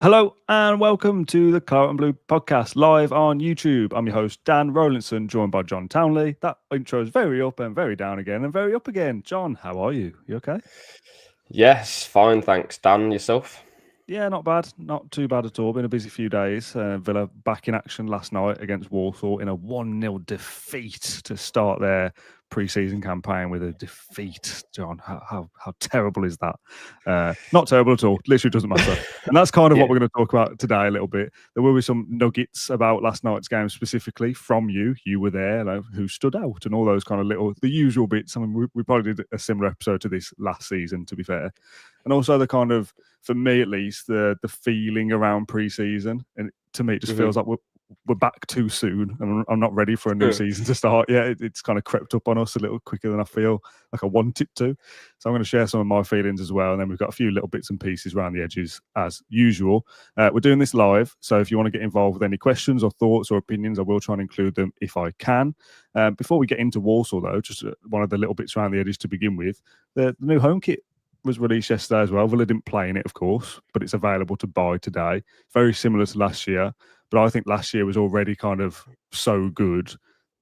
Hello and welcome to the Claret and Blue podcast live on YouTube. I'm your host, Dan Rolinson, joined by John Townley. That intro is very up and very down again and very up again. John, how are you? You okay? Yes, fine, thanks. Dan, yourself? Yeah, not bad. Not too bad at all. Been a busy few days. Villa back in action last night against Walsall in a 1-0 defeat to start their pre-season campaign with a defeat. John, how terrible is that? Not terrible at all. Literally doesn't matter. And that's kind of what we're going to talk about today a little bit. There will be some nuggets about last night's game specifically from you. You were there, who stood out and all those kind of the usual bits. I mean, we probably did a similar episode to this last season, to be fair. And also the kind of, for me at least, the feeling around pre-season, and to me it just feels like we're back too soon, and I'm not ready for a new season to start yet. It's kind of crept up on us a little quicker than I feel like I want it to. So I'm going to share some of my feelings as well, and then we've got a few little bits and pieces around the edges as usual. We're doing this live, so if you want to get involved with any questions or thoughts or opinions, I will try and include them if I can. Before we get into Walsall, though, just one of the little bits around the edges to begin with, the new home kit was released yesterday as well. Villa didn't play in it, of course, but it's available to buy today. Very similar to last year, but I think last year was already kind of so good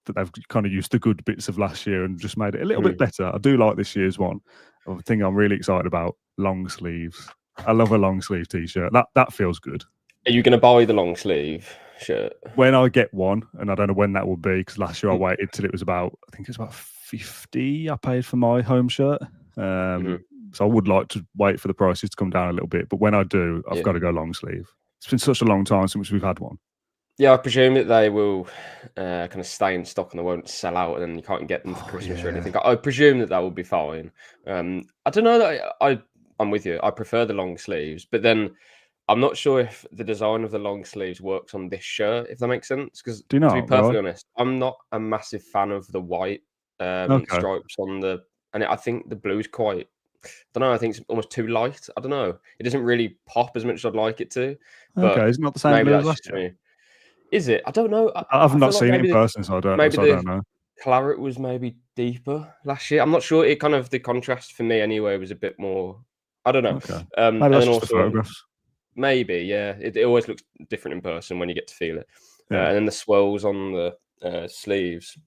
that they've kind of used the good bits of last year and just made it a little bit better. I do like this year's one. I think I'm really excited about long sleeves. I love a long sleeve t-shirt. That feels good. Are you going to buy the long sleeve shirt? When I get one, and I don't know when that will be, because last year I waited till it was about, I think it's about 50 I paid for my home shirt. So I would like to wait for the prices to come down a little bit. But when I do, I've got to go long sleeve. It's been such a long time since we've had one. Yeah, I presume that they will kind of stay in stock and they won't sell out and then you can't get them for Christmas or anything. I presume that will be fine. I don't know that I'm with you. I prefer the long sleeves, but then I'm not sure if the design of the long sleeves works on this shirt, if that makes sense. Because to be perfectly honest, I'm not a massive fan of the white stripes on the, and I think the blue is quite, I don't know, I think it's almost too light. I don't know. It doesn't really pop as much as I'd like it to. But okay, it's not the same blue as last year. Me. Is it? I don't know. I've not seen it in person, so I don't know. Claret was maybe deeper last year. I'm not sure. It kind of, the contrast for me anyway was a bit more, I don't know. Okay. Maybe that's just the photographs. Maybe, yeah. It always looks different in person when you get to feel it. Yeah. And then the swirls on the sleeves.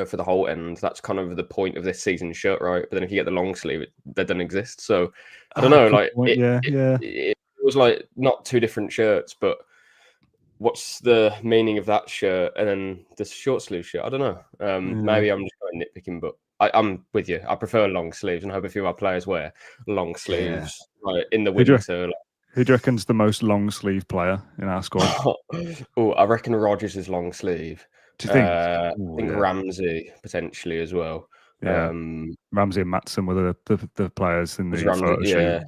For the whole end, that's kind of the point of this season's shirt, right? But then if you get the long sleeve, they don't exist. So I don't know. Like it was like not two different shirts, but what's the meaning of that shirt and then the short sleeve shirt? I don't know. Maybe I'm just kind of nitpicking, but I'm with you. I prefer long sleeves, and I hope a few of our players wear long sleeves like in the winter. Who do you reckon's the most long sleeve player in our squad? I reckon Rodgers is long sleeve. Do you think? I think Ramsey potentially as well. Yeah, Ramsey and Matson were the players in the photo shoot. Yeah.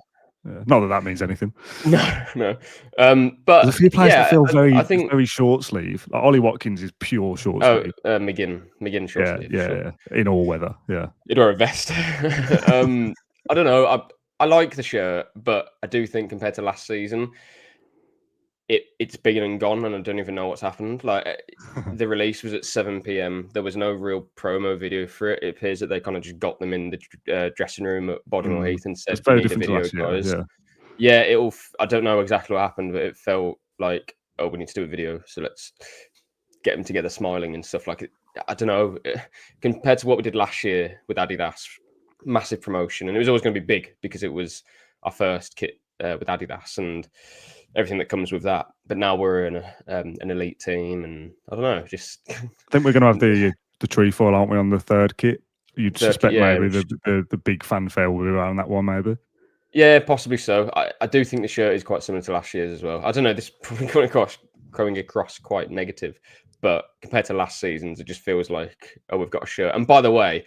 Not that means anything. No. But there's a few players that feel very short sleeve. Like Ollie Watkins is pure short sleeve. McGinn short sleeve. Yeah, in all weather. Yeah, you'd wear a vest. I don't know. I like the shirt, but I do think compared to last season, it's been and gone, and I don't even know what's happened. Like the release was at 7 p.m. There was no real promo video for it. It appears that they kind of just got them in the dressing room at Bodymoor Heath and said, "It's very different to last year, guys." Yeah, I don't know exactly what happened, but it felt like, oh, we need to do a video, so let's get them together smiling and stuff like it. I don't know. Compared to what we did last year with Adidas, massive promotion, and it was always going to be big because it was our first kit with Adidas and everything that comes with that. But now we're in an elite team, and I don't know. Just I think we're going to have the trefoil, aren't we, on the third kit? You'd suspect maybe the big fanfare will be around that one, maybe. Yeah, possibly so. I do think the shirt is quite similar to last year's as well. I don't know. This is probably coming across quite negative, but compared to last season's, it just feels like, oh, we've got a shirt. And by the way,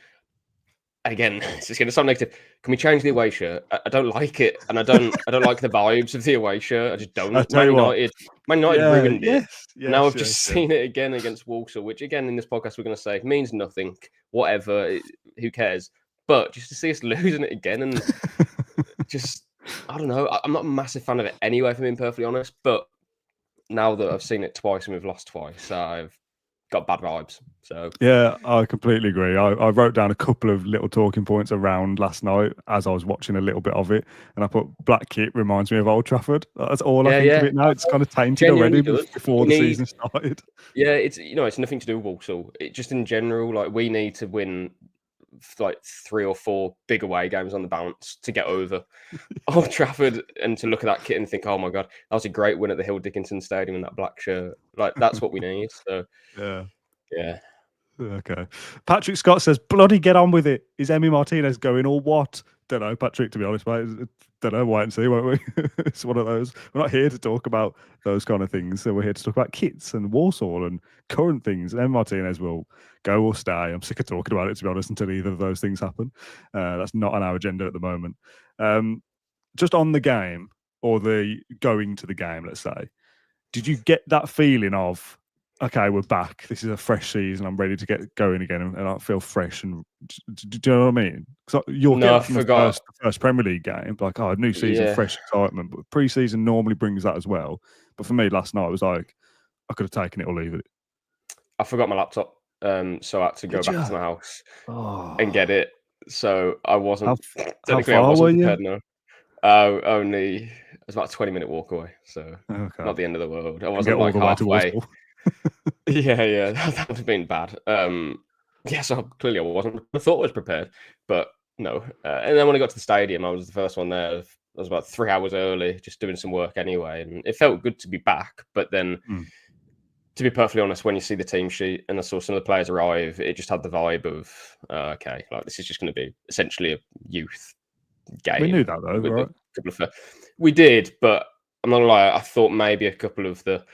again, it's going to sound negative. Can we change the away shirt? I don't like it, and I don't like the vibes of the away shirt. I just don't. Man United ruined it. Now I've just seen it again against Walsall, which again in this podcast we're going to say means nothing. Whatever, who cares? But just to see us losing it again, and just, I don't know. I'm not a massive fan of it anyway, if I'm being perfectly honest. But now that I've seen it twice and we've lost twice, I've got bad vibes. So Yeah, I completely agree. I wrote down a couple of little talking points around last night as I was watching a little bit of it, and I put Black Kit reminds me of Old Trafford. That's all I think of it now. It's kind of tainted already genuinely does. before We the need, season started. yeah, it's nothing to do with Walsall. It just in general, like we need to win like 3 or 4 big away games on the bounce to get over Old Trafford and to look at that kit and think, oh my god, that was a great win at the Hill Dickinson Stadium in that black shirt. Like that's what we need. So Yeah. yeah. Okay. Patrick Scott says, bloody get on with it. Is Emi Martinez going or what? Don't know, Patrick, to be honest, mate. Don't know. Wait and see, won't we? It's one of those. We're not here to talk about those kind of things. So we're here to talk about kits and Walsall and current things. Emi Martinez will go or stay. I'm sick of talking about it, to be honest, until either of those things happen. That's not on our agenda at the moment. Just on the game or the going to the game, let's say, did you get that feeling of, okay, we're back. This is a fresh season. I'm ready to get going again, and I feel fresh. And do you know what I mean? Because you'll get No, I that from forgot. the first Premier League game, like, oh, new season, Yeah. fresh excitement. But pre-season normally brings that as well. But for me, last night was like, I could have taken it or leave it. I forgot my laptop. So I had to go back to my house and get it. So I wasn't How technically I far were wasn't you? prepared. No, only it was about a 20-minute walk away. So Okay. not the end of the world. I Get wasn't all like the way to halfway. Walsall. Yeah, that would have been bad. Yeah, so clearly I wasn't. I thought I was prepared, but no. And then when I got to the stadium, I was the first one there. I was about 3 hours early, just doing some work anyway, and it felt good to be back. But then, to be perfectly honest, when you see the team sheet and I saw some of the players arrive, it just had the vibe of okay, like this is just going to be essentially a youth game. We knew that though, with right? a couple of we did, but I'm not gonna lie. I thought maybe a couple of the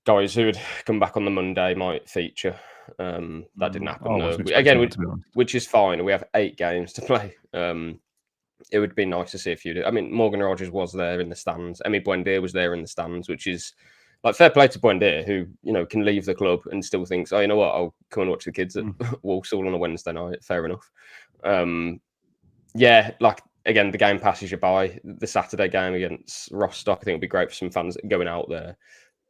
guys who had come back on the Monday might feature. That didn't happen. I No. wasn't Again, expecting that, to be honest. which is fine. We have 8 games to play. It would be nice to see a few. I mean, Morgan Rogers was there in the stands. Emi Buendia was there in the stands, which is like fair play to Buendia, who can leave the club and still thinks, oh, you know what, I'll come and watch the kids at Walsall on a Wednesday night. Fair enough. Yeah, like again, the game passes you by. The Saturday game against Rostock, I think it'll be great for some fans going out there,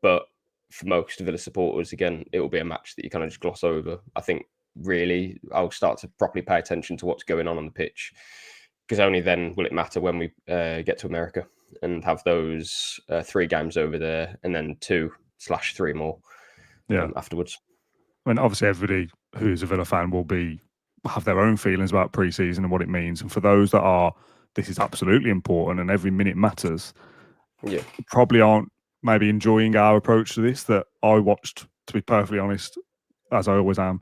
but for most Villa supporters, again, it will be a match that you kind of just gloss over. I think really I'll start to properly pay attention to what's going on the pitch, because only then will it matter when we get to America and have those 3 games over there and then 2/3 more afterwards. I mean, obviously, everybody who's a Villa fan will have their own feelings about pre-season and what it means. And for those that are, this is absolutely important and every minute matters. Yeah, probably aren't maybe enjoying our approach to this. That I watched, to be perfectly honest, as I always am.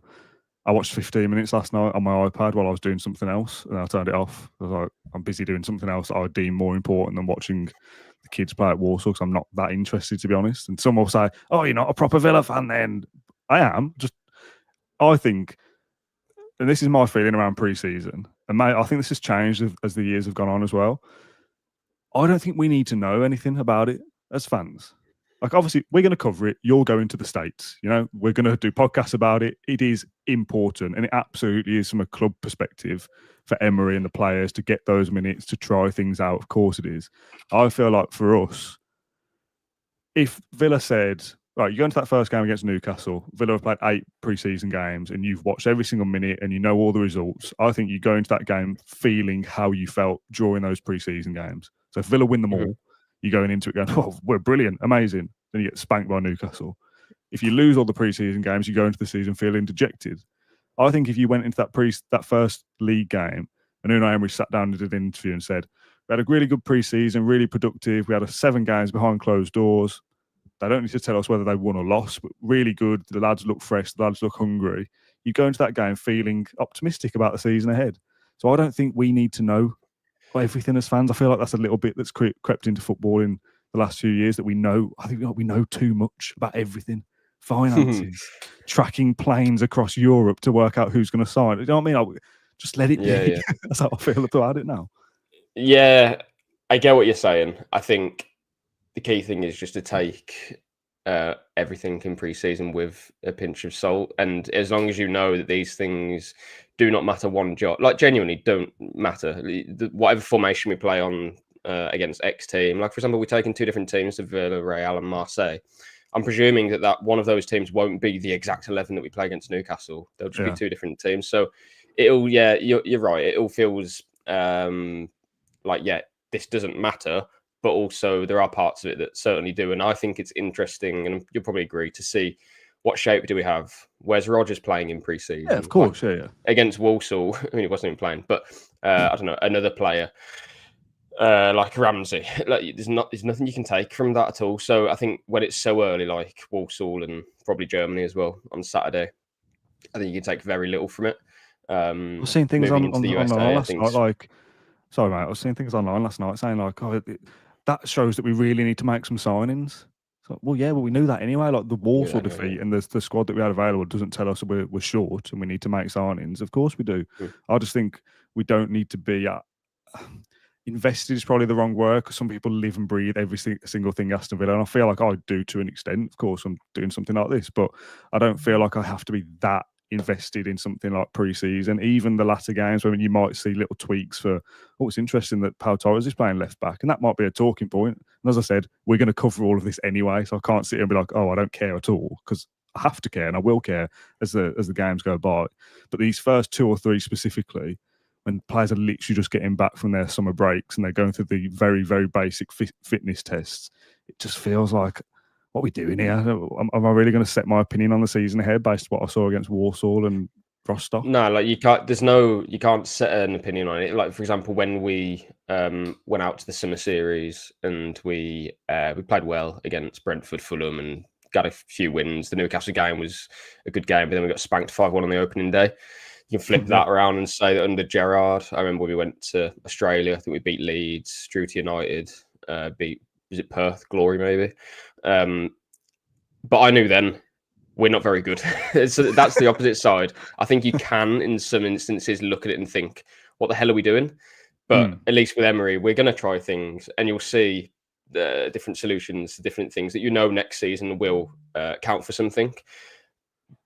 I watched 15 minutes last night on my iPad while I was doing something else, and I turned it off. I was like, I'm busy doing something else that I deem more important than watching the kids play at Walsall, because I'm not that interested, to be honest. And some will say, oh, you're not a proper Villa fan then. I am. I think, and this is my feeling around pre-season, and mate, I think this has changed as the years have gone on as well. I don't think we need to know anything about it as fans. Like, obviously, we're going to cover it. You're going to the States. We're going to do podcasts about it. It is important, and it absolutely is from a club perspective for Emery and the players to get those minutes to try things out. Of course it is. I feel like for us, if Villa said, right, you go into that first game against Newcastle, Villa have played 8 pre-season games and you've watched every single minute and you know all the results, I think you go into that game feeling how you felt during those pre-season games. So if Villa win them all, you're going into it going, oh, we're brilliant, amazing. Then you get spanked by Newcastle. If you lose all the pre-season games, you go into the season feeling dejected. I think if you went into that first league game and Unai Emery sat down and did an interview and said, we had a really good pre-season, really productive. We had 7 games behind closed doors. They don't need to tell us whether they won or lost, but really good. The lads look fresh. The lads look hungry. You go into that game feeling optimistic about the season ahead. So I don't think we need to know everything as fans. I feel like that's a little bit that's crept into football in the last few years, that we know. I think we know too much about everything. Finances, tracking planes across Europe to work out who's going to sign. You know what I mean? Just let it be. Yeah. That's how I feel about it now. Yeah, I get what you're saying. I think the key thing is just to take everything in pre-season with a pinch of salt. And as long as you know that these things do not matter one jot, like genuinely don't matter. Whatever formation we play on against X team, like for example, we're taking 2 different teams to Villarreal and Marseille. I'm presuming that one of those teams won't be the exact 11 that we play against Newcastle. They'll just be two different teams. So it'll, you're right. It all feels like, this doesn't matter, but also there are parts of it that certainly do. And I think it's interesting, and you'll probably agree, to see what shape do we have. Where's Rodgers playing in pre-season? Yeah, of course, like, against Walsall. I mean, he wasn't even playing, but I don't know, another player like Ramsey. Like, there's nothing you can take from that at all. So I think when it's so early, like Walsall and probably Germany as well on Saturday, I think you can take very little from it. I've seen things online last night, like, sorry mate, I was seeing things online last night saying like, that shows that we really need to make some signings. So, well, we knew that anyway. Like the Walsall defeat and the squad that we had available doesn't tell us we're short and we need to make signings. Of course we do. I just think we don't need to be invested is probably the wrong word, because some people live and breathe every single thing Aston Villa, and I feel like I do to an extent. Of course, I'm doing something like this, but I don't feel like I have to be that invested in something like pre-season. Even the latter games when you might see little tweaks for, it's interesting that Pau Torres is playing left back, and that might be a talking point. And as I said, we're going to cover all of this anyway, so I can't sit here and be like, I don't care at all, because I have to care and I will care as the games go by. But these first 2 or 3 specifically, when players are literally just getting back from their summer breaks and they're going through the very, very basic fitness tests, it just feels like, what are we doing here? Am I really going to set my opinion on the season ahead based on what I saw against Walsall and Rostock? No, like you can't set an opinion on it. Like, for example, when we went out to the summer series and we played well against Brentford, Fulham, and got a few wins. The Newcastle game was a good game, but then we got spanked 5-1 on the opening day. You can flip that around and say that under Gerrard, I remember when we went to Australia, I think we beat Leeds, drew to United, was it Perth, Glory maybe? But I knew then we're not very good. So that's the opposite side. I think you can, in some instances, look at it and think, what the hell are we doing? But at least with Emery, we're going to try things, and you'll see the different solutions, different things that next season will count for something.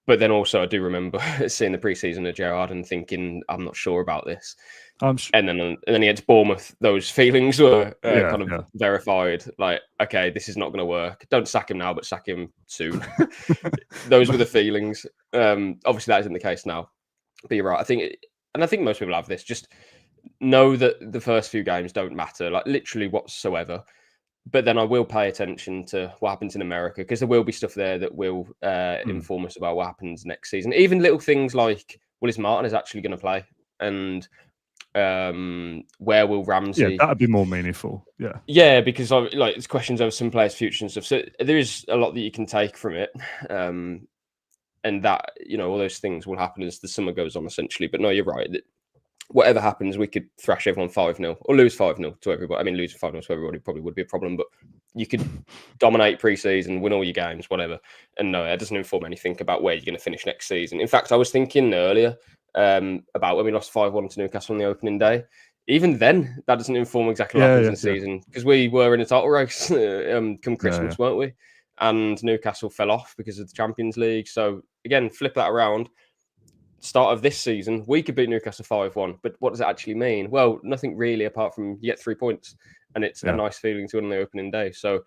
But then also, I do remember seeing the preseason of Gerrard and thinking, I'm not sure about this. And then against Bournemouth, those feelings were verified. Like, okay, this is not going to work. Don't sack him now, but sack him soon. Those were the feelings. Obviously, that isn't the case now. But you're right. I think most people have this. Just know that the first few games don't matter, like literally whatsoever. But then I will pay attention to what happens in America, because there will be stuff there that will inform us about what happens next season. Even little things like, is Martinez actually going to play? And where will Ramsey? Yeah, that'd be more meaningful. Yeah, because it's questions over some players' future and stuff. So there is a lot that you can take from it, and that all those things will happen as the summer goes on, essentially. But no, you're right. Whatever happens, we could thrash everyone 5-0 or lose 5-0 to everybody. I mean, losing 5-0 to everybody probably would be a problem, but you could dominate pre-season, win all your games, whatever. And no, it doesn't inform anything about where you're going to finish next season. In fact, I was thinking earlier about when we lost 5-1 to Newcastle on the opening day. Even then, that doesn't inform exactly what happens in the season, because we were in a title race come Christmas, weren't we? And Newcastle fell off because of the Champions League. So again, flip that around. Start of this season, we could beat Newcastle 5-1, but what does it actually mean? Well, nothing really, apart from you get 3 points, and it's a nice feeling to win on the opening day. So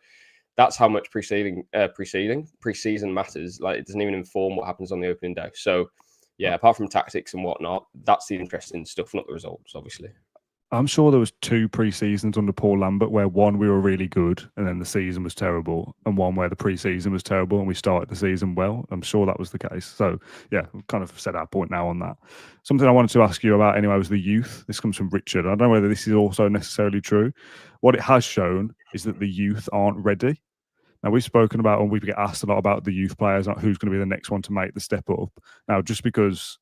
that's how much preseason matters. Like, it doesn't even inform what happens on the opening day. So yeah, apart from tactics and whatnot, that's the interesting stuff, not the results, obviously. I'm sure there was 2 pre-seasons under Paul Lambert where one we were really good and then the season was terrible, and one where the pre-season was terrible and we started the season well. I'm sure that was the case. So yeah, we've kind of set our point now on that. Something I wanted to ask you about anyway was the youth. This comes from Richard. I don't know whether this is also necessarily true. What it has shown is that the youth aren't ready. Now, we've spoken about, and we get asked a lot about the youth players, like who's going to be the next one to make the step up. Now, just because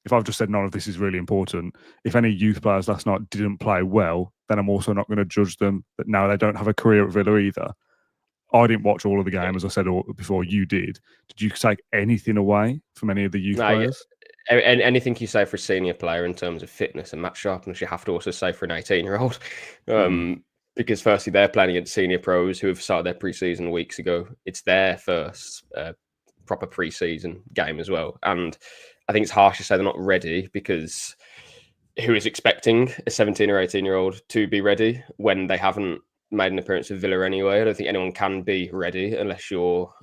if I've just said none of this is really important, if any youth players last night didn't play well, then I'm also not going to judge them that now they don't have a career at Villa either. I didn't watch all of the game, as I said before. You did. Did you take anything away from any of the youth players? Anything you say for a senior player in terms of fitness and match sharpness, you have to also say for an 18-year-old. Because firstly, they're playing against senior pros who have started their pre-season weeks ago. It's their first proper pre-season game as well. And I think it's harsh to say they're not ready, because who is expecting a 17 or 18-year-old to be ready when they haven't made an appearance for Villa anyway. I don't think anyone can be ready unless you're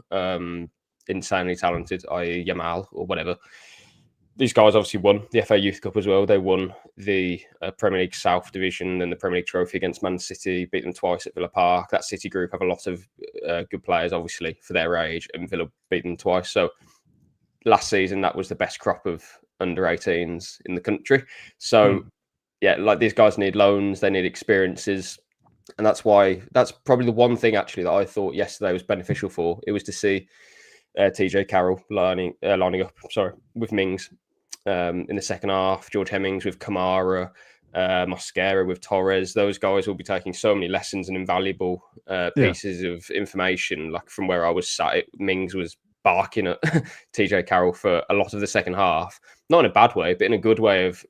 insanely talented, i.e. Yamal or whatever. These guys obviously won the FA Youth Cup as well. They won the Premier League South Division and the Premier League Trophy against Man City, beat them twice at Villa Park. That City group have a lot of good players, obviously, for their age, and Villa beat them twice. So last season, that was the best crop of under-18s in the country. So, yeah, like these guys need loans, they need experiences. And that's probably the one thing, actually, that I thought yesterday was beneficial for. It was to see TJ Carroll lining up, with Mings. In the second half, George Hemmings with Kamara, Mosquera with Torres. Those guys will be taking so many lessons and invaluable pieces of information. Like from where I was sat, Mings was barking at TJ Carroll for a lot of the second half. Not in a bad way, but in a good way of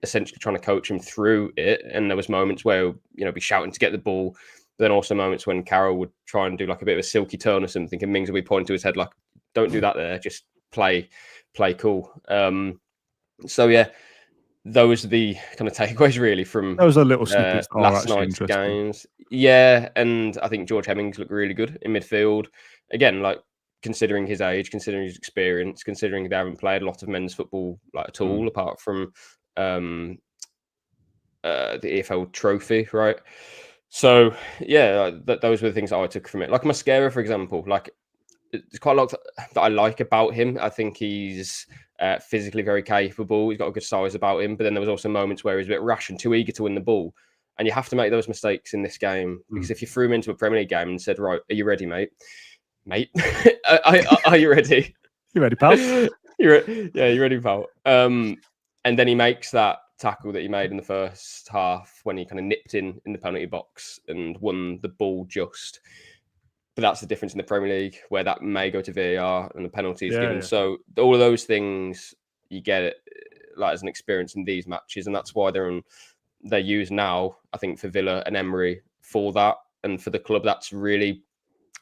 essentially trying to coach him through it. And there was moments where, be shouting to get the ball. But then also moments when Carroll would try and do like a bit of a silky turn or something, and Mings would be pointing to his head like, don't do that there, just play cool. So yeah, those are the kind of takeaways really from those are little snippets last night's games. Yeah, and I think George Hemmings looked really good in midfield. Again, like considering his age, considering his experience, considering they haven't played a lot of men's football like at all, apart from the EFL Trophy, right? So yeah, those were the things that I took from it. Like Mosquera, for example, like there's quite a lot that I like about him. I think he's physically very capable. He's got a good size about him. But then there was also moments where he's a bit rash and too eager to win the ball. And you have to make those mistakes in this game. Because if you threw him into a Premier League game and said, right, are you ready, mate? Are you ready? You ready, pal? You're ready, pal. And then he makes that tackle that he made in the first half when he kind of nipped in the penalty box and won the ball just. But that's the difference in the Premier League, where that may go to VAR and the penalty is given. Yeah. So all of those things you get it like as an experience in these matches, and that's why they're used now. I think for Villa and Emery for that, and for the club, that's really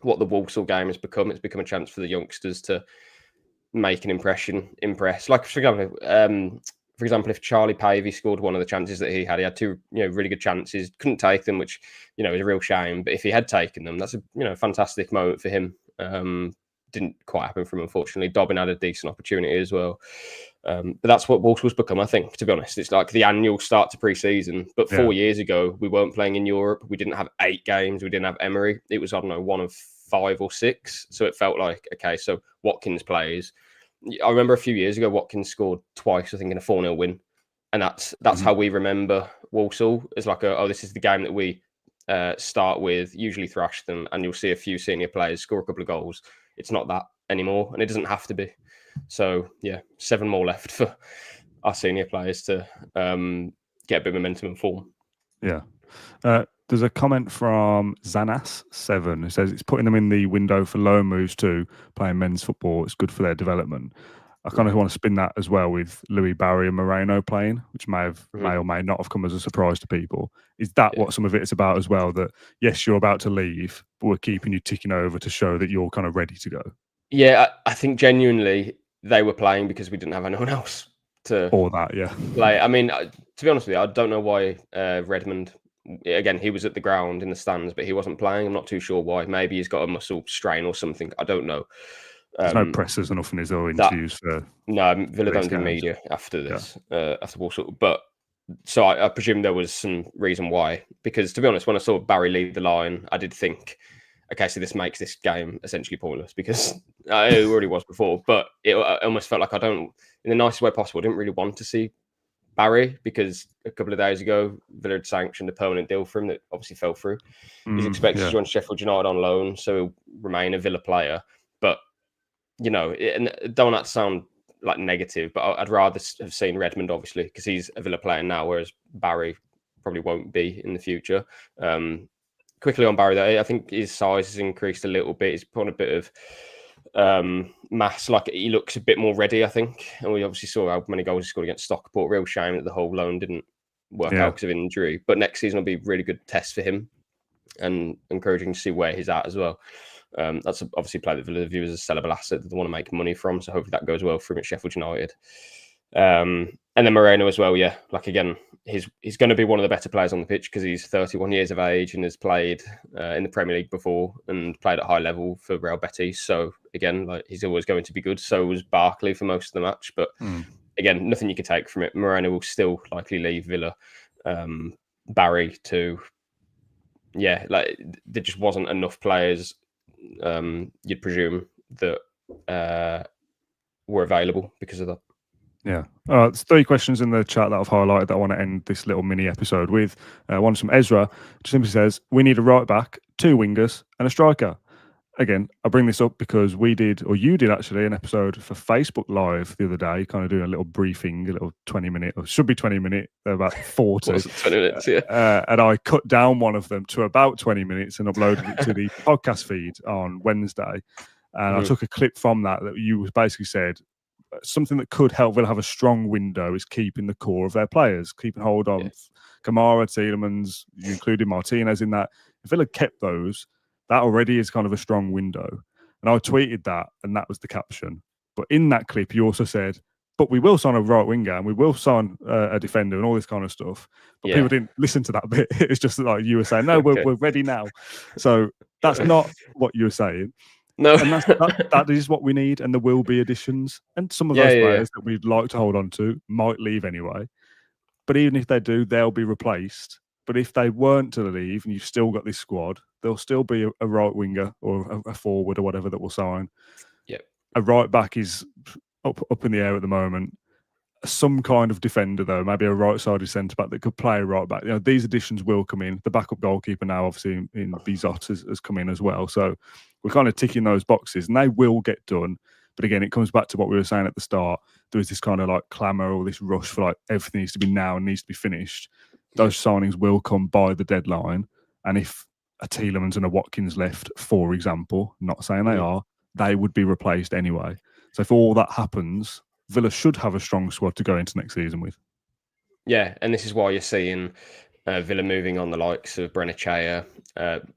what the Walsall game has become. It's become a chance for the youngsters to make an impress. Like for example, if Charlie Pavey scored one of the chances that he had two, really good chances, couldn't take them, which, is a real shame. But if he had taken them, that's a, fantastic moment for him. Didn't quite happen for him, unfortunately. Dobbin had a decent opportunity as well. But that's what Walsall's become, I think, to be honest. It's like the annual start to pre-season. But 4 years ago, we weren't playing in Europe. We didn't have 8 games. We didn't have Emery. It was, I don't know, one of 5 or 6. So it felt like, okay, so Watkins plays. I remember a few years ago, Watkins scored twice, I think, in a 4-0 win. And that's how we remember Walsall. It's like, this is the game that we start with, usually thrash them, and you'll see a few senior players score a couple of goals. It's not that anymore, and it doesn't have to be. So, 7 more left for our senior players to get a bit of momentum and form. Yeah. There's a comment from Zanas7 who says it's putting them in the window for loan moves too, playing men's football. It's good for their development. I kind of want to spin that as well with Louis Barry and Moreno playing, which may or may not have come as a surprise to people. Is that what some of it is about as well? That yes, you're about to leave, but we're keeping you ticking over to show that you're kind of ready to go. Yeah, I think genuinely they were playing because we didn't have anyone else to play. I mean, to be honest with you, I don't know why Redmond. Again, he was at the ground in the stands, but he wasn't playing. I'm not too sure why. Maybe he's got a muscle strain or something. I don't know. There's no pressers or nothing, is there, interviews? No, Villa don't do media after this, after Walsall. But so I presume there was some reason why. Because to be honest, when I saw Barry lead the line, I did think, okay, so this makes this game essentially pointless because it already was before. But it almost felt like in the nicest way possible, I didn't really want to see Barry, because a couple of days ago, Villa had sanctioned a permanent deal for him that obviously fell through. He's expected to join Sheffield United on loan, so he'll remain a Villa player. But, and I don't want that to sound like negative, but I'd rather have seen Redmond, obviously, because he's a Villa player now, whereas Barry probably won't be in the future. Quickly on Barry, though, I think his size has increased a little bit. He's put on a bit of mass, like he looks a bit more ready, I think. And we obviously saw how many goals he scored against Stockport. Real shame that the whole loan didn't work out because of injury. But next season will be a really good test for him, and encouraging to see where he's at as well. That's obviously a player that Villa view as a sellable asset that they want to make money from. So hopefully that goes well for him at Sheffield United. And then Moreno as well, yeah. Like again, he's going to be one of the better players on the pitch because he's 31 years of age and has played in the Premier League before and played at high level for Real Betis. So again, like he's always going to be good. So was Barkley for most of the match, but again, nothing you can take from it. Moreno will still likely leave Villa. Barry too. Yeah, like there just wasn't enough players. You'd presume that were available because of that. Yeah. There's 3 questions in the chat that I've highlighted that I want to end this little mini episode with. One's from Ezra, which simply says, we need a right back, 2 wingers, and a striker. Again, I bring this up because you did actually, an episode for Facebook Live the other day, kind of doing a little briefing, a little 20-minute, or should be 20-minute, about 40. 20 minutes, yeah. And I cut down one of them to about 20 minutes and uploaded it to the podcast feed on Wednesday. And I took a clip from that you basically said, something that could help Villa have a strong window is keeping the core of their players, keeping hold on Kamara, Tielemans, you included Martinez in that. If Villa kept those, that already is kind of a strong window. And I tweeted that, and that was the caption. But in that clip, you also said, but we will sign a right winger and we will sign a defender and all this kind of stuff. But people didn't listen to that bit. It's just like you were saying, no, we're ready now. So that's not what you were saying. No, and that is what we need, and there will be additions, and some of those players that we'd like to hold on to might leave anyway. But even if they do, they'll be replaced. But if they weren't to leave, and you've still got this squad, there'll still be a right winger or a forward or whatever that will sign. Yeah, a right back is up in the air at the moment. Some kind of defender, though, maybe a right-sided centre-back that could play a right-back. These additions will come in. The backup goalkeeper now, obviously, in Bizot has come in as well. So we're kind of ticking those boxes, and they will get done. But again, it comes back to what we were saying at the start. There is this kind of like clamour or this rush for like everything needs to be now and needs to be finished. Those signings will come by the deadline. And if a Tielemans and a Watkins left, for example, not saying they are, they would be replaced anyway. So if all that happens, Villa should have a strong squad to go into next season with. Yeah, and this is why you're seeing Villa moving on the likes of Brenner.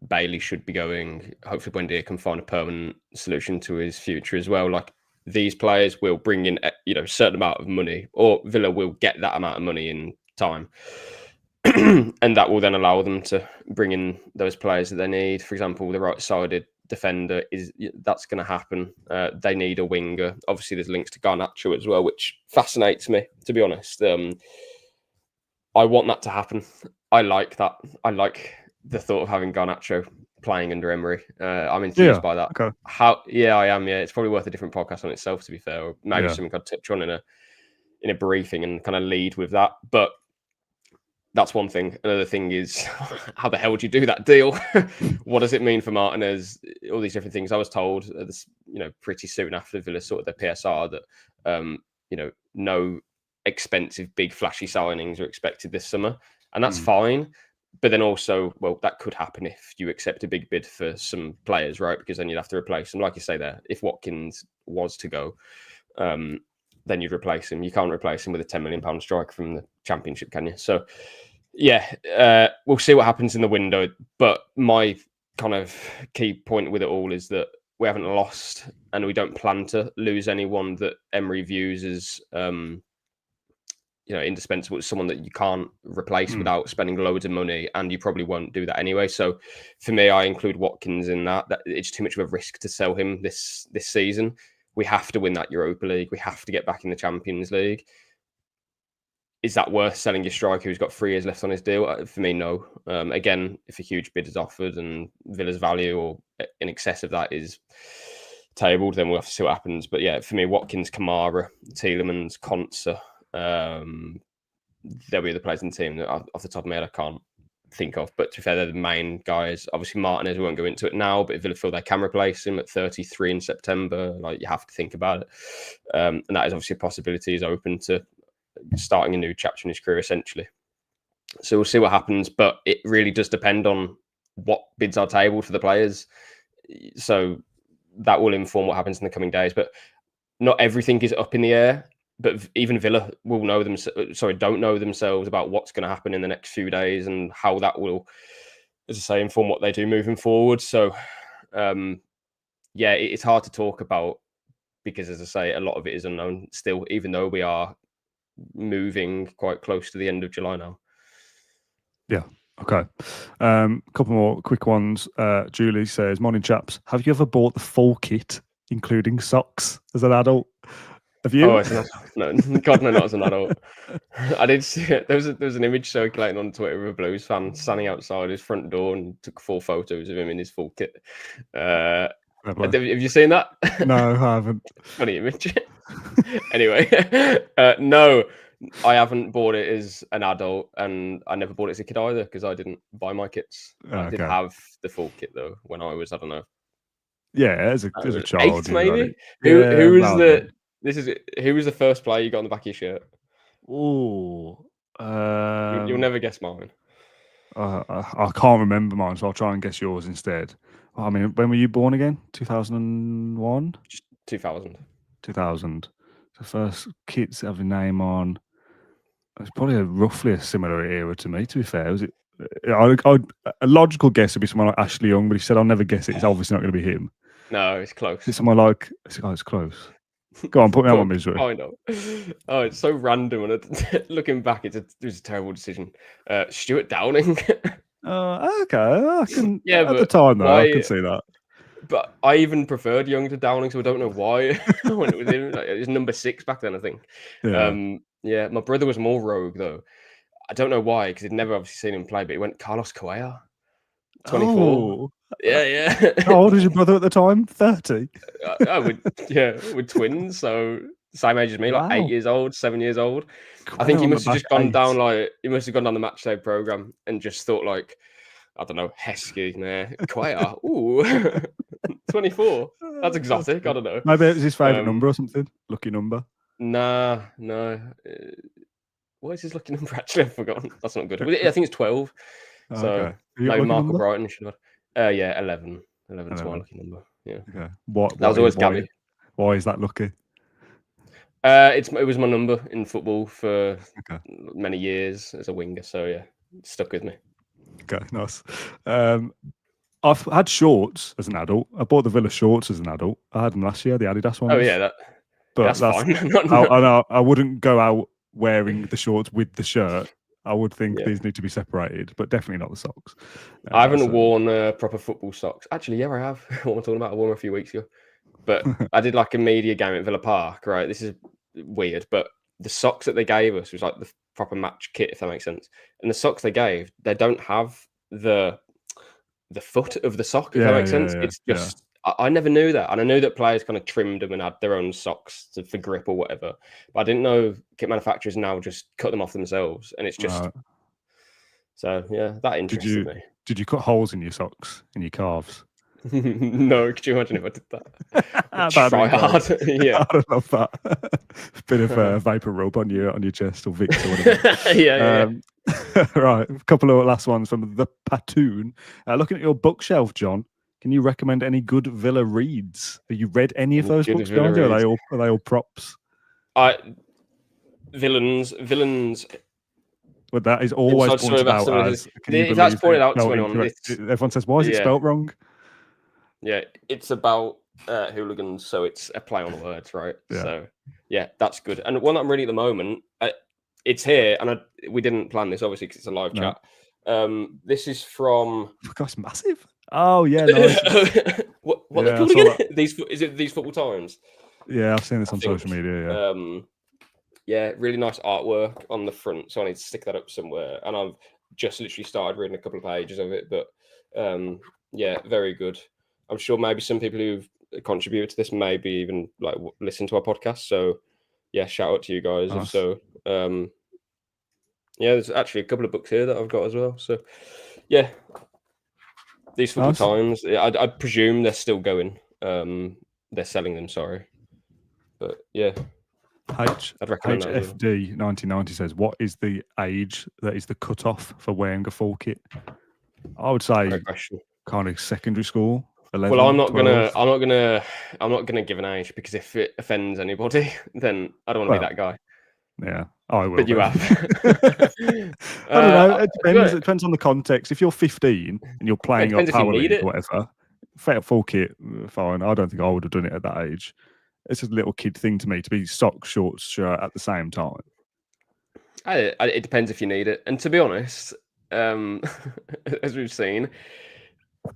Bailey should be going. Hopefully Buendia can find a permanent solution to his future as well. Like these players will bring in a certain amount of money, or Villa will get that amount of money in time. And that will then allow them to bring in those players that they need. For example, the right-sided defender that's going to happen. They need a winger. Obviously, there's links to Garnacho as well, which fascinates me, to be honest. I want that to happen. I like that. I like the thought of having Garnacho playing under Emery. I'm enthused by that. Okay. I am. Yeah, it's probably worth a different podcast on itself, to be fair, or maybe something I'd touch on in a briefing and kind of lead with that. But that's one thing. Another thing is, how the hell would you do that deal? What does it mean for Martinez? All these different things. I was told, pretty soon after Villa sorted their PSR that, no expensive, big, flashy signings are expected this summer, and that's fine. But then also, well, that could happen if you accept a big bid for some players, right? Because then you'd have to replace them. Like you say there, if Watkins was to go, then you'd replace him. You can't replace him with a £10 million striker from the Championship, can you? So, yeah, we'll see what happens in the window. But my kind of key point with it all is that we haven't lost, and we don't plan to lose anyone that Emery views as, indispensable. It's someone that you can't replace without spending loads of money, and you probably won't do that anyway. So, for me, I include Watkins in that. It's too much of a risk to sell him this season. We have to win that Europa League. We have to get back in the Champions League. Is that worth selling your striker who's got 3 years left on his deal? For me, no. Again, if a huge bid is offered and Villa's value or in excess of that is tabled, then we'll have to see what happens. But yeah, for me, Watkins, Kamara, Tielemans, Konsa, there'll be the players in the team that off the top of my head I can't think of. But to be fair, they're the main guys. Obviously, Martinez, we won't go into it now, but if Villa feel they can replace him at 33 in September, like you have to think about it. And that is obviously a possibility. He's open to starting a new chapter in his career, essentially. So we'll see what happens, but it really does depend on what bids are tabled for the players. So that will inform what happens in the coming days. But not everything is up in the air. But even Villa will don't know themselves about what's going to happen in the next few days and how that will, as I say, inform what they do moving forward. So, it's hard to talk about because, as I say, a lot of it is unknown still, even though we are moving quite close to the end of July now. Yeah. Okay. Couple more quick ones. Julie says, "Morning, chaps. Have you ever bought the full kit, including socks, as an adult? Have you?" Oh, as an adult? No, God, no, not as an adult. I did see it. There was an image circulating on Twitter of a Blues fan standing outside his front door and took 4 photos of him in his full kit. Have you seen that? No, I haven't. Funny image. Anyway, no, I haven't bought it as an adult, and I never bought it as a kid either because I didn't buy my kits. I did have the full kit though when I was, I don't know. Yeah, as a child, 8 maybe. Yeah, who was the? This is who was the first player you got on the back of your shirt? Oh, You'll never guess mine. I can't remember mine, so I'll try and guess yours instead. I mean, when were you born again? 2001? 2000. 2000. The first kits have a name on. It's probably roughly a similar era to me, to be fair. Was it? A logical guess would be someone like Ashley Young, but he said, "I'll never guess it. It's obviously not going to be him." No, it's close. It's someone like, it's close. Go on, put me on my misery. I know. Oh, it's so random. And looking back, it was a terrible decision. Stuart Downing. Okay. I can. Yeah, at the time though, I can see that. But I even preferred Young to Downing, so I don't know why I went with him. Like, it was number 6 back then, I think. Yeah. My brother was more rogue though. I don't know why, because he'd never obviously seen him play, but he went Carlos Correa, 24. Oh. Yeah. How old was your brother at the time? 30. With twins, so same age as me, like 8 years old, 7 years old. I think he must have just gone down the match day program and just thought like, I don't know, Heskey, Quayer, ooh, 24. That's exotic. I don't know. Maybe it was his favourite number or something. Lucky number. Nah, no. What is his lucky number? Actually, I've forgotten. That's not good. I think it's 12. So okay. maybe Michael Brighton should have. Yeah, 11. 11 is my lucky number. Yeah. Okay. That was always Gabby. Why is that lucky? It was my number in football for many years as a winger. So yeah, it stuck with me. Okay, nice. I've had shorts as an adult. I bought the Villa shorts as an adult. I had them last year, the Adidas ones. Oh yeah, that's fine. I wouldn't go out wearing the shorts with the shirt. I would think these need to be separated, but definitely not the socks. I haven't worn proper football socks. Actually, yeah, I have. What am I talking about? I wore them a few weeks ago. But I did like a media game at Villa Park, right? This is weird, but the socks that they gave us was like the proper match kit, if that makes sense. And the socks they don't have the foot of the sock, if that makes sense. It's just I never knew that, and I knew that players kind of trimmed them and had their own socks for grip or whatever. But I didn't know kit manufacturers now just cut them off themselves, and it's just so yeah, that interested me. Did you cut holes in your socks, in your calves? No, could you imagine if I did that? Try hard. Yeah, I'd love that. Bit of vapor rub on your chest or Vicks or whatever. yeah. Right, a couple of last ones from the Patoon. Looking at your bookshelf, John, can you recommend any good Villa reads? Have you read any of those books, John? Are they all props? Villains. But that is always pointed out as. If that's pointed out to anyone, everyone says, "Why is it spelt wrong?" Yeah, it's about hooligans, so it's a play on words, right? Yeah. So yeah, that's good. And one that I'm reading at the moment, it's here, and we didn't plan this obviously because it's a live chat. This is from. Gosh, massive. Oh yeah, nice. what are they called again? Is it These Football Times? Yeah, I've seen this on social media. Yeah, really nice artwork on the front, so I need to stick that up somewhere. And I've just literally started reading a couple of pages of it, but yeah, very good. I'm sure maybe some people who've contributed to this maybe even like listen to our podcast. So yeah, shout out to you guys. Nice. If so, yeah, there's actually a couple of books here that I've got as well. So yeah, These Football Times. I presume they're still going. They're selling them. Sorry, but yeah. I'd recommend HFD 1990 says, "What is the age that is the cutoff for wearing a full kit?" I would say kind of secondary school. 11, well, I'm not gonna give an age because if it offends anybody, then I don't want to be that guy. Yeah, I will. But you have. I don't know. It depends. It depends on the context. If you're 15 and you're playing up power league or whatever, full kit, fine. I don't think I would have done it at that age. It's a little kid thing to me to be socks, shorts, shirt at the same time. It depends if you need it. And to be honest, as we've seen,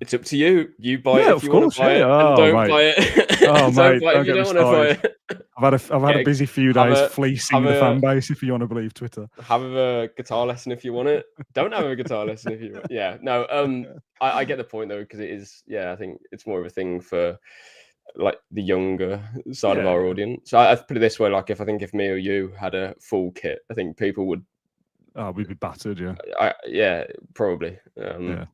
it's up to you. You buy it Yeah, if of you want course. to buy Yeah. it, and Oh, don't mate. buy it. Oh, And don't mate. buy it Don't if you get me don't want to buy started. it. I've had a busy few Have days a fleecing have the fan a base, if you want to believe Twitter. have a guitar lesson if you want it. Don't have a guitar lesson if you want. Yeah, no. I get the point though, because it is. Yeah, I think it's more of a thing for like the younger side of Yeah, our yeah. audience. I put it this way: like, if me or you had a full kit, I think people would. Oh, we'd be battered. Yeah. Yeah, probably. Yeah.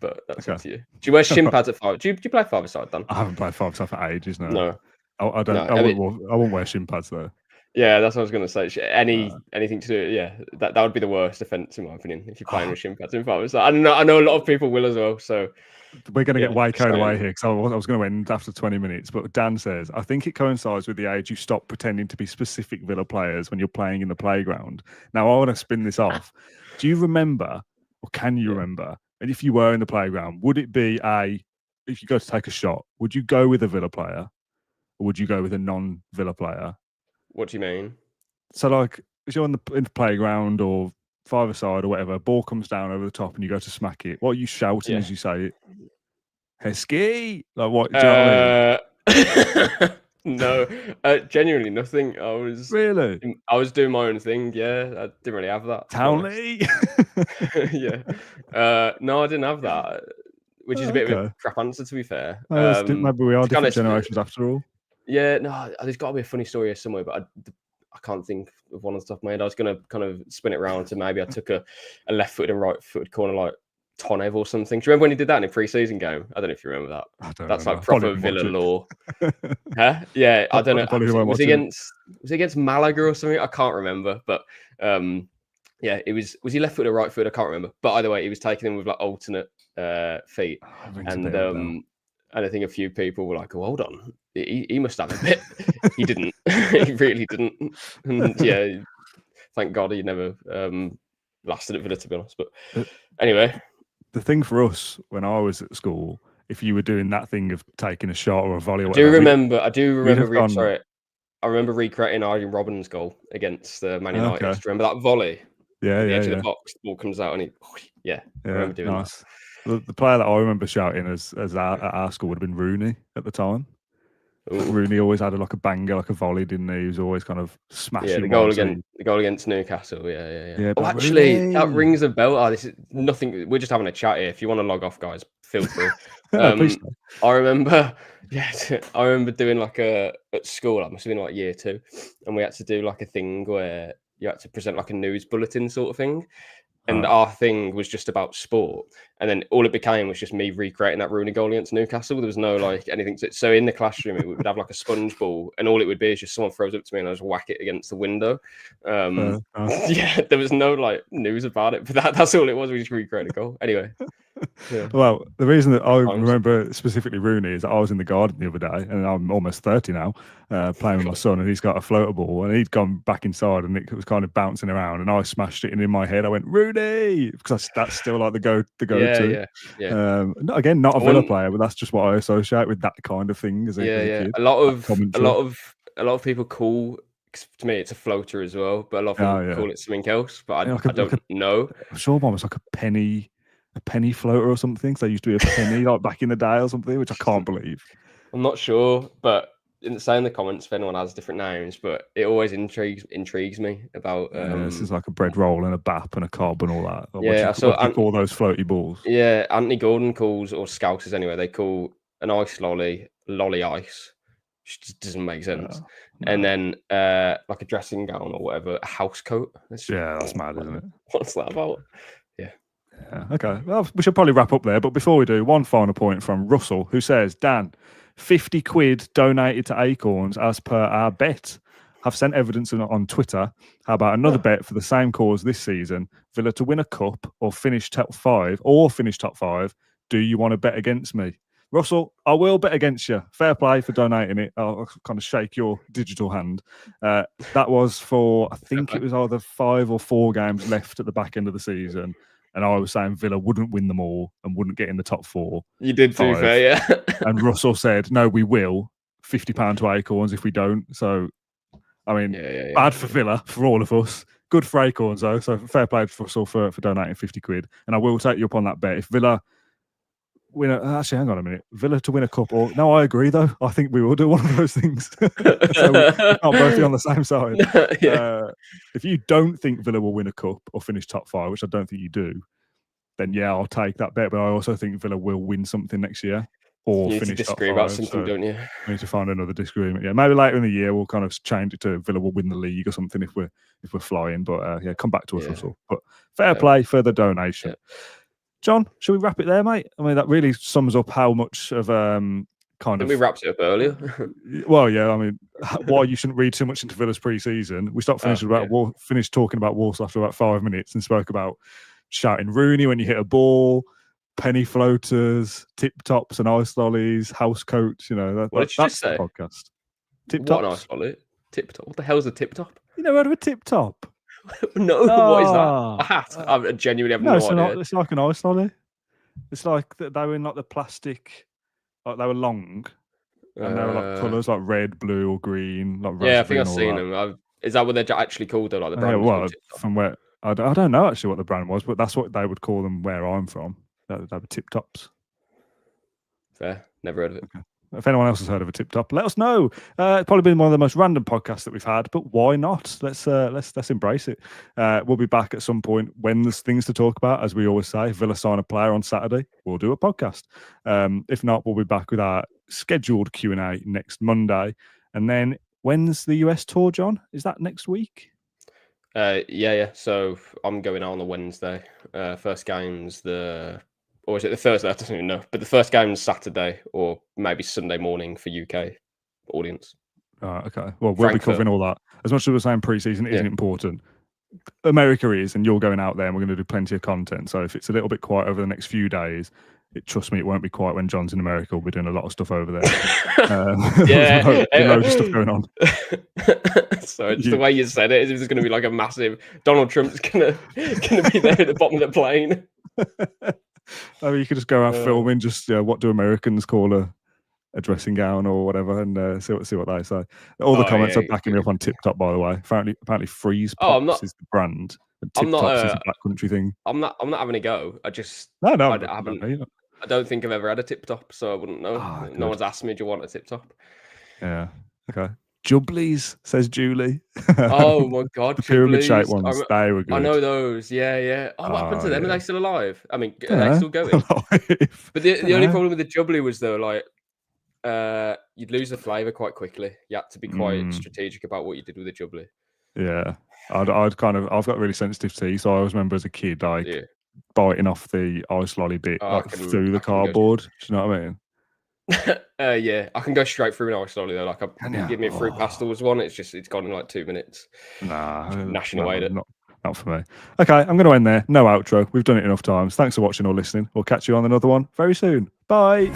But that's up Okay. to you. Do you wear shin pads at five? Do you play five-a-side, Dan? I haven't played five-a-side for ages now. No, I don't. no. I I mean, wouldn't wear shin pads though. yeah, that's what I was going to say. Anything to do, yeah, that would be the worst offence in my opinion if you're playing with shin pads in five-a-side. I know a lot of people will as well. So We're going to get yeah, way carried away saying. here because I was going to end after 20 minutes. But Dan says, I think it coincides with the age you stop pretending to be specific Villa players when you're playing in the playground. Now, I want to spin this off. Do you remember, or can you remember, and if you were in the playground, would it be if you go to take a shot, would you go with a Villa player or would you go with a non-Villa player? What do you mean? So, like, if you're in the playground or five-a-side or whatever, ball comes down over the top and you go to smack it, what are you shouting as you say it? Heskey? Like, what? Do you know what I mean? No, genuinely nothing. I was doing my own thing. Yeah, I didn't really have that. Townley? Yeah. No, I didn't have that, which is a bit of a crap answer, to be fair. Maybe we are To be different honest, generations after all. yeah, no, there's got to be a funny story here somewhere, but I can't think of one on the top of my head. I was going to kind of spin it around to maybe I took a left-footed and right-footed corner like Tonev or something. Do you remember when he did that in a pre-season game? I don't know if you remember that. That's remember. like proper Villa lore. Huh? Yeah, I don't know. Was he against Malaga or something? I can't remember. But yeah, was he left foot or right foot? I can't remember. But either way, he was taking him with like alternate feet. And I think a few people were like, "Oh, hold on, he must have a bit." He didn't. He really didn't. And yeah, thank God he never lasted at Villa, to be honest. But anyway, the thing for us when I was at school, if you were doing that thing of taking a shot or a volley, or I do remember. Sorry, I remember recreating Arjen Robben's goal against Man United. Okay. Do you remember that volley? Yeah, the edge of the box, the ball comes out, and I remember doing that. The player that I remember shouting as at our school would have been Rooney at the time. Rooney always had like a banger, like a volley, didn't he? He was always kind of smashing. Yeah, the goal against Newcastle. Yeah. Oh, actually, Rooney. That rings a bell. Oh, this is nothing. We're just having a chat here. If you want to log off, guys, feel free. I remember. Yes, I remember doing like at school. I must have been like year 2, and we had to do like a thing where you had to present like a news bulletin sort of thing. And our thing was just about sport. And then all it became was just me recreating that Rooney goal against Newcastle. There was no like anything to it. So in the classroom, it would have like a sponge ball, and all it would be is just someone throws up to me and I just whack it against the window. Yeah, there was no like news about it, but that's all it was. We just recreated a goal. Anyway. Yeah. Well, the reason that I remember specifically Rooney is that I was in the garden the other day, and I'm almost 30 now, playing with my son, and he's got a floater ball, and he'd gone back inside, and it was kind of bouncing around, and I smashed it, and in my head I went Rooney, because that's still like the go-to. Yeah. Again, not a Villa player, but that's just what I associate with that kind of thing as a kid. A lot of people call. To me, it's a floater as well, but a lot of people call it something else. But I don't know. I'm sure one was like a penny floater or something. So they used to be a penny like back in the day or something, which I can't believe. I'm not sure, but say in the comments if anyone has different names. But it always intrigues me about. This is like a bread roll and a bap and a cob and all that. Yeah, what do you call those floaty balls? Yeah, Anthony Gordon calls, or Scousers anyway, they call an ice lolly ice, which just doesn't make sense. No. And then like a dressing gown or whatever, a house coat. That's mad, isn't it? What's that about? Yeah. Okay. Well, we should probably wrap up there. But before we do, one final point from Russell, who says, Dan, 50 quid donated to Acorns as per our bet. Have sent evidence on Twitter. How about another bet for the same cause this season? Villa to win a cup or finish top 5 Do you want to bet against me? Russell, I will bet against you. Fair play for donating it. I'll kind of shake your digital hand. That was for, I think it was either 5 or 4 games left at the back end of the season. And I was saying Villa wouldn't win them all and wouldn't get in the top 4. You did, to be fair, yeah. And Russell said, no, we will. £50 to Acorns if we don't. So, I mean, bad for Villa, for all of us. good for Acorns though. So fair play for Russell for donating £50. And I will take you up on that bet. If Villa win actually, hang on a minute. Villa to win a cup, or no, I agree though. I think we will do one of those things. So we can't both be on the same side. If you don't think Villa will win a cup or finish top 5, which I don't think you do, then yeah, I'll take that bet. But I also think Villa will win something next year or you finish need to top disagree 5. about something, don't you? We need to find another disagreement. Yeah, maybe later in the year we'll kind of change it to Villa will win the league or something if we're flying. But yeah, come back to us, Russell. But fair play for the donation. John, should we wrap it there, mate? I mean, that really sums up how much of we wrapped it up earlier. Well, yeah, I mean, why you shouldn't read too much into Villa's pre-season. We finished talking about Walsall after about 5 minutes and spoke about shouting Rooney when you hit a ball, penny floaters, tip tops and ice lollies, house coats. You know, what did you just say? The podcast. Tip tops. What an ice lolly? Tip top. What the hell's a tip top? You never heard of a tip top? No, what is that? A hat? I genuinely have no idea. It's like an ice lolly. It's like they were in like the plastic, like they were long, and they were like colours like red, blue, or green. Like I think I've seen them. Is that what they're actually called though? Like the brand? Well, from where I don't know actually what the brand was, but that's what they would call them where I'm from. They were tip tops. Fair. Never heard of it. Okay. If anyone else has heard of a tip top, let us know. It's probably been one of the most random podcasts that we've had, but why not? Let's embrace it. We'll be back at some point when there's things to talk about, as we always say. Villa sign a player on Saturday, we'll do a podcast. If not, we'll be back with our scheduled Q&A next Monday. And then when's the US tour, John? Is that next week? Yeah. So I'm going out on the Wednesday. First game's or is it the Thursday? I don't even know. But the first game is Saturday or maybe Sunday morning for UK audience. Okay. Well, we'll be covering all that. As much as we're saying pre-season isn't important, America is, and you're going out there and we're going to do plenty of content. So if it's a little bit quiet over the next few days, trust me, it won't be quiet when John's in America. We'll be doing a lot of stuff over there. Loads of stuff going on. So just the way you said it, it's going to be like a massive Donald Trump's going to be there at the bottom of the plane. I mean, you could just go out filming. Just what do Americans call a dressing gown or whatever, and see what they say. All the comments are backing me up on Tip Top, by the way. Apparently, Freeze Pops is the brand. Tip Tops is a Black Country thing. I'm not having a go. I just no. I don't think I've ever had a tip top, so I wouldn't know. No one's asked me, do you want a tip top? Yeah. Okay. Jubblies, says Julie. Oh my God, the pyramid shaped ones. They were good. I know those. Yeah. Oh, what happened to them? Are they still alive? I mean, are they still going? But the only problem with the Jubbly was though, like, you'd lose the flavour quite quickly. You had to be quite strategic about what you did with the Jubbly. Yeah. I've got really sensitive teeth, so I always remember as a kid, biting off the ice lolly bit through the cardboard. Do you know what I mean? Yeah, I can go straight through an ice lolly though. Like, give me a fruit pastels one. It's gone in like 2 minutes. Nah, gnashing away at it. Not for me. Okay, I'm going to end there. No outro. We've done it enough times. Thanks for watching or listening. We'll catch you on another one very soon. Bye.